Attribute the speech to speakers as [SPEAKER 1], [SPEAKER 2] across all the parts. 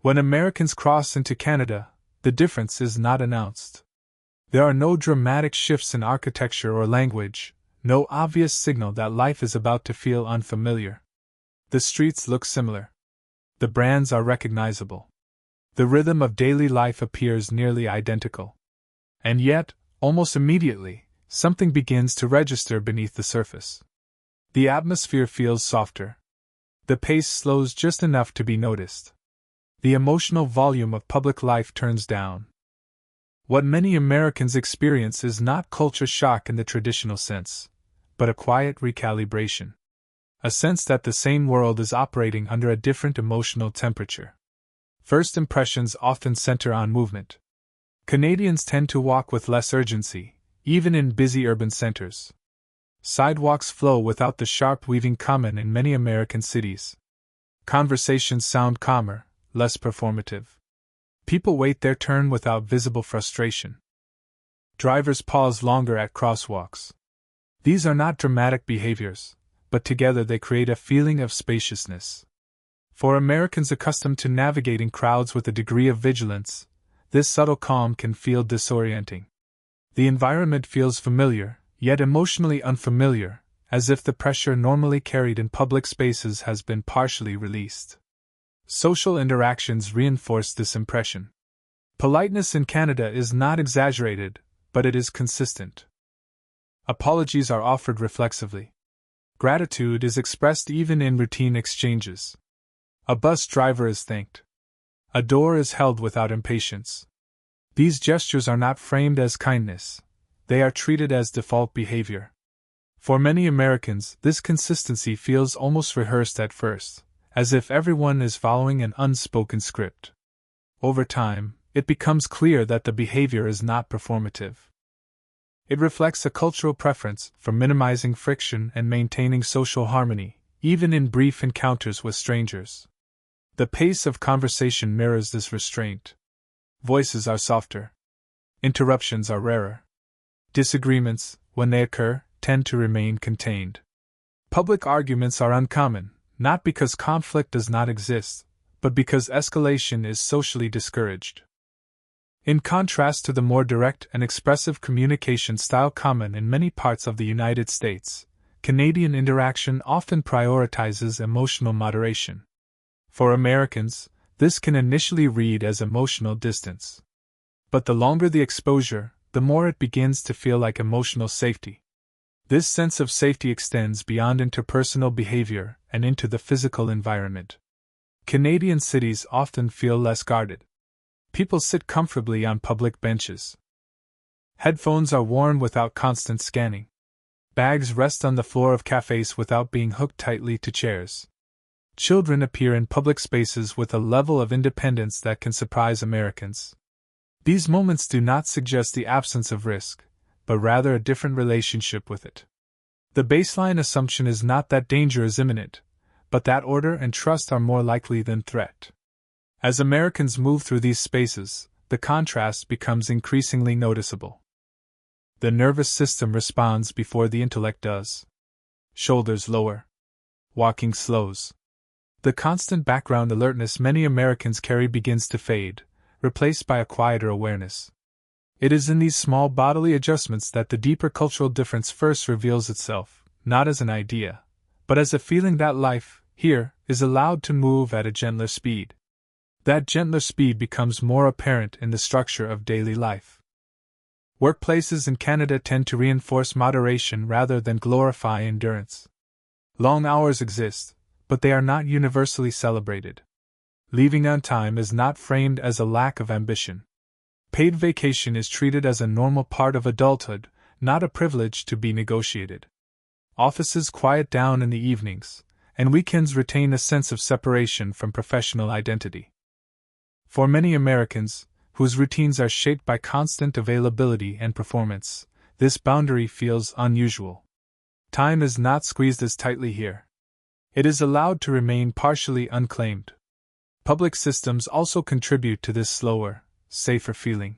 [SPEAKER 1] When Americans cross into Canada, the difference is not announced. There are no dramatic shifts in architecture or language, no obvious signal that life is about to feel unfamiliar. The streets look similar. The brands are recognizable. The rhythm of daily life appears nearly identical. And yet, almost immediately, something begins to register beneath the surface. The atmosphere feels softer. The pace slows just enough to be noticed. The emotional volume of public life turns down. What many Americans experience is not culture shock in the traditional sense, but a quiet recalibration. A sense that the same world is operating under a different emotional temperature. First impressions often center on movement. Canadians tend to walk with less urgency, even in busy urban centers. Sidewalks flow without the sharp weaving common in many American cities. Conversations sound calmer, less performative. People wait their turn without visible frustration. Drivers pause longer at crosswalks. These are not dramatic behaviors, but together they create a feeling of spaciousness. For Americans accustomed to navigating crowds with a degree of vigilance, this subtle calm can feel disorienting. The environment feels familiar, yet emotionally unfamiliar, as if the pressure normally carried in public spaces has been partially released. Social interactions reinforce this impression. Politeness in Canada is not exaggerated, but it is consistent. Apologies are offered reflexively. Gratitude is expressed even in routine exchanges. A bus driver is thanked. A door is held without impatience. These gestures are not framed as kindness, they are treated as default behavior. For many Americans, this consistency feels almost rehearsed at first, as if everyone is following an unspoken script. Over time, it becomes clear that the behavior is not performative. It reflects a cultural preference for minimizing friction and maintaining social harmony, even in brief encounters with strangers. The pace of conversation mirrors this restraint. Voices are softer. Interruptions are rarer. Disagreements, when they occur, tend to remain contained. Public arguments are uncommon, not because conflict does not exist, but because escalation is socially discouraged. In contrast to the more direct and expressive communication style common in many parts of the United States, Canadian interaction often prioritizes emotional moderation. For Americans, this can initially read as emotional distance. But the longer the exposure, the more it begins to feel like emotional safety. This sense of safety extends beyond interpersonal behavior and into the physical environment. Canadian cities often feel less guarded. People sit comfortably on public benches. Headphones are worn without constant scanning. Bags rest on the floor of cafes without being hooked tightly to chairs. Children appear in public spaces with a level of independence that can surprise Americans. These moments do not suggest the absence of risk, but rather a different relationship with it. The baseline assumption is not that danger is imminent, but that order and trust are more likely than threat. As Americans move through these spaces, the contrast becomes increasingly noticeable. The nervous system responds before the intellect does. Shoulders lower. Walking slows. The constant background alertness many Americans carry begins to fade, replaced by a quieter awareness. It is in these small bodily adjustments that the deeper cultural difference first reveals itself, not as an idea, but as a feeling that life, here, is allowed to move at a gentler speed. That gentler speed becomes more apparent in the structure of daily life. Workplaces in Canada tend to reinforce moderation rather than glorify endurance. Long hours exist, but they are not universally celebrated. Leaving on time is not framed as a lack of ambition. Paid vacation is treated as a normal part of adulthood, not a privilege to be negotiated. Offices quiet down in the evenings, and weekends retain a sense of separation from professional identity. For many Americans, whose routines are shaped by constant availability and performance, this boundary feels unusual. Time is not squeezed as tightly here. It is allowed to remain partially unclaimed. Public systems also contribute to this slower, safer feeling.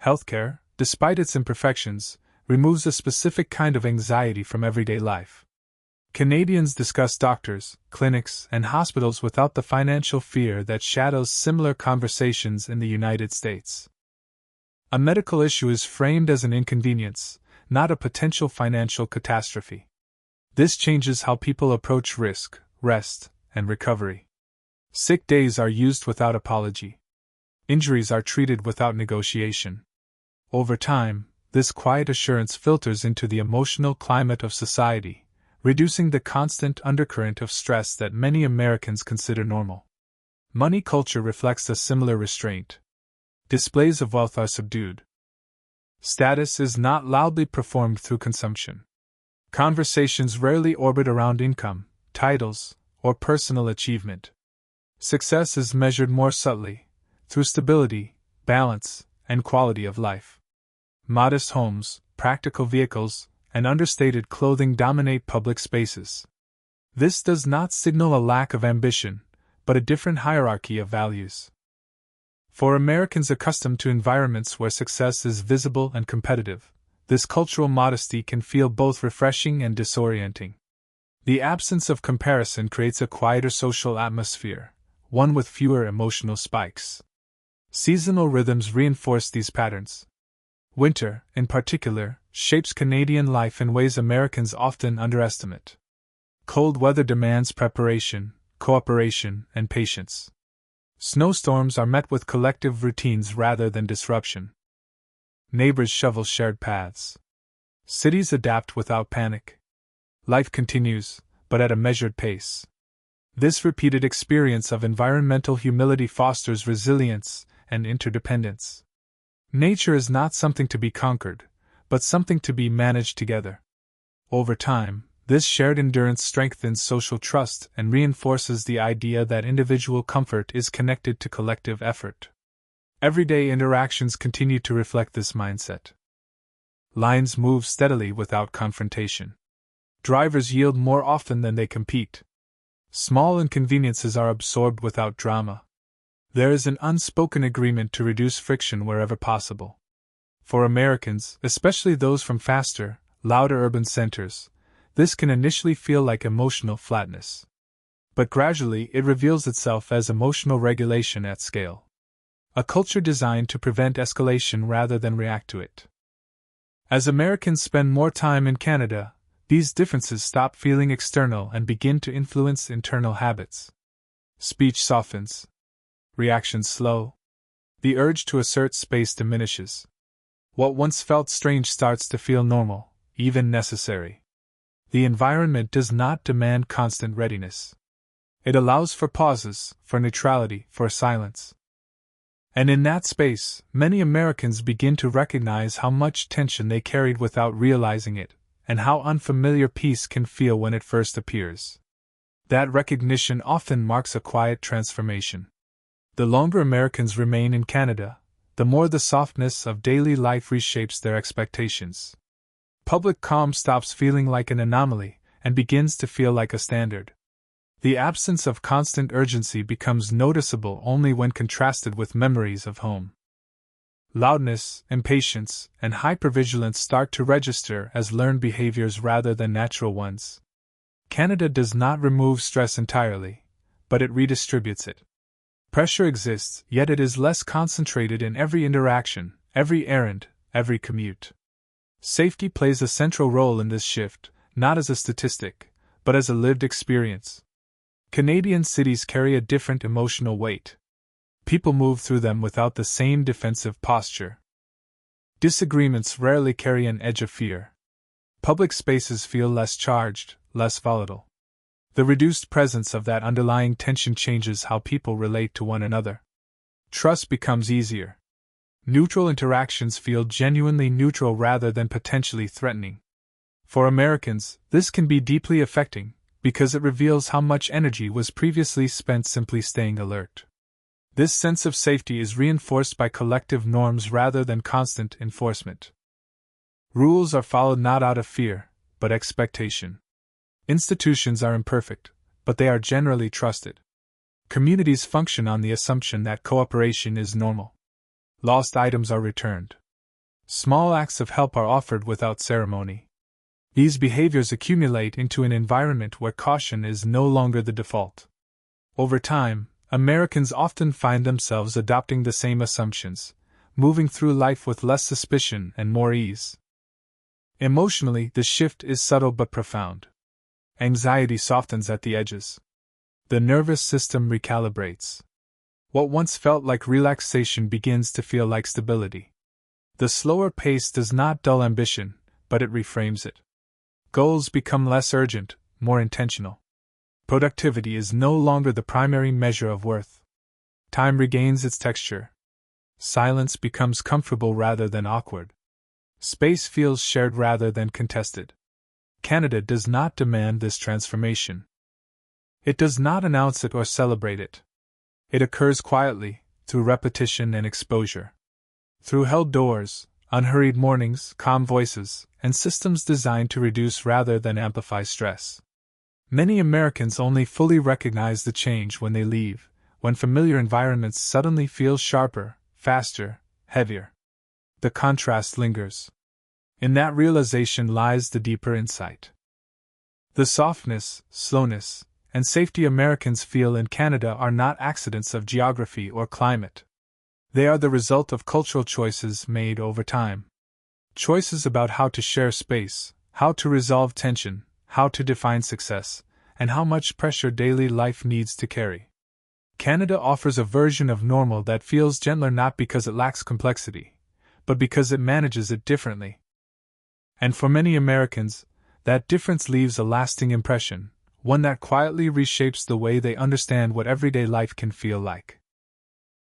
[SPEAKER 1] Healthcare, despite its imperfections, removes a specific kind of anxiety from everyday life. Canadians discuss doctors, clinics, and hospitals without the financial fear that shadows similar conversations in the United States. A medical issue is framed as an inconvenience, not a potential financial catastrophe. This changes how people approach risk, rest, and recovery. Sick days are used without apology. Injuries are treated without negotiation. Over time, this quiet assurance filters into the emotional climate of society, reducing the constant undercurrent of stress that many Americans consider normal. Money culture reflects a similar restraint. Displays of wealth are subdued. Status is not loudly performed through consumption. Conversations rarely orbit around income, titles, or personal achievement. Success is measured more subtly, through stability, balance, and quality of life. Modest homes, practical vehicles, and understated clothing dominate public spaces. This does not signal a lack of ambition, but a different hierarchy of values. For Americans accustomed to environments where success is visible and competitive, this cultural modesty can feel both refreshing and disorienting. The absence of comparison creates a quieter social atmosphere, one with fewer emotional spikes. Seasonal rhythms reinforce these patterns. Winter, in particular, shapes Canadian life in ways Americans often underestimate. Cold weather demands preparation, cooperation, and patience. Snowstorms are met with collective routines rather than disruption. Neighbors shovel shared paths. Cities adapt without panic. Life continues, but at a measured pace. This repeated experience of environmental humility fosters resilience and interdependence. Nature is not something to be conquered, but something to be managed together. Over time, this shared endurance strengthens social trust and reinforces the idea that individual comfort is connected to collective effort. Everyday interactions continue to reflect this mindset. Lines move steadily without confrontation. Drivers yield more often than they compete. Small inconveniences are absorbed without drama. There is an unspoken agreement to reduce friction wherever possible. For Americans, especially those from faster, louder urban centers, this can initially feel like emotional flatness. But gradually it reveals itself as emotional regulation at scale. A culture designed to prevent escalation rather than react to it. As Americans spend more time in Canada, these differences stop feeling external and begin to influence internal habits. Speech softens. Reactions slow. The urge to assert space diminishes. What once felt strange starts to feel normal, even necessary. The environment does not demand constant readiness. It allows for pauses, for neutrality, for silence. And in that space, many Americans begin to recognize how much tension they carried without realizing it, and how unfamiliar peace can feel when it first appears. That recognition often marks a quiet transformation. The longer Americans remain in Canada, the more the softness of daily life reshapes their expectations. Public calm stops feeling like an anomaly and begins to feel like a standard. The absence of constant urgency becomes noticeable only when contrasted with memories of home. Loudness, impatience, and hypervigilance start to register as learned behaviors rather than natural ones. Canada does not remove stress entirely, but it redistributes it. Pressure exists, yet it is less concentrated in every interaction, every errand, every commute. Safety plays a central role in this shift, not as a statistic, but as a lived experience. Canadian cities carry a different emotional weight. People move through them without the same defensive posture. Disagreements rarely carry an edge of fear. Public spaces feel less charged, less volatile. The reduced presence of that underlying tension changes how people relate to one another. Trust becomes easier. Neutral interactions feel genuinely neutral rather than potentially threatening. For Americans, this can be deeply affecting, because it reveals how much energy was previously spent simply staying alert. This sense of safety is reinforced by collective norms rather than constant enforcement. Rules are followed not out of fear, but expectation. Institutions are imperfect, but they are generally trusted. Communities function on the assumption that cooperation is normal. Lost items are returned. Small acts of help are offered without ceremony. These behaviors accumulate into an environment where caution is no longer the default. Over time, Americans often find themselves adopting the same assumptions, moving through life with less suspicion and more ease. Emotionally, the shift is subtle but profound. Anxiety softens at the edges. The nervous system recalibrates. What once felt like relaxation begins to feel like stability. The slower pace does not dull ambition, but it reframes it. Goals become less urgent, more intentional. Productivity is no longer the primary measure of worth. Time regains its texture. Silence becomes comfortable rather than awkward. Space feels shared rather than contested. Canada does not demand this transformation. It does not announce it or celebrate it. It occurs quietly, through repetition and exposure. Through held doors, unhurried mornings, calm voices, and systems designed to reduce rather than amplify stress. Many Americans only fully recognize the change when they leave, when familiar environments suddenly feel sharper, faster, heavier. The contrast lingers. In that realization lies the deeper insight. The softness, slowness, and safety Americans feel in Canada are not accidents of geography or climate. They are the result of cultural choices made over time. Choices about how to share space, how to resolve tension, how to define success, and how much pressure daily life needs to carry. Canada offers a version of normal that feels gentler not because it lacks complexity, but because it manages it differently. And for many Americans, that difference leaves a lasting impression, one that quietly reshapes the way they understand what everyday life can feel like.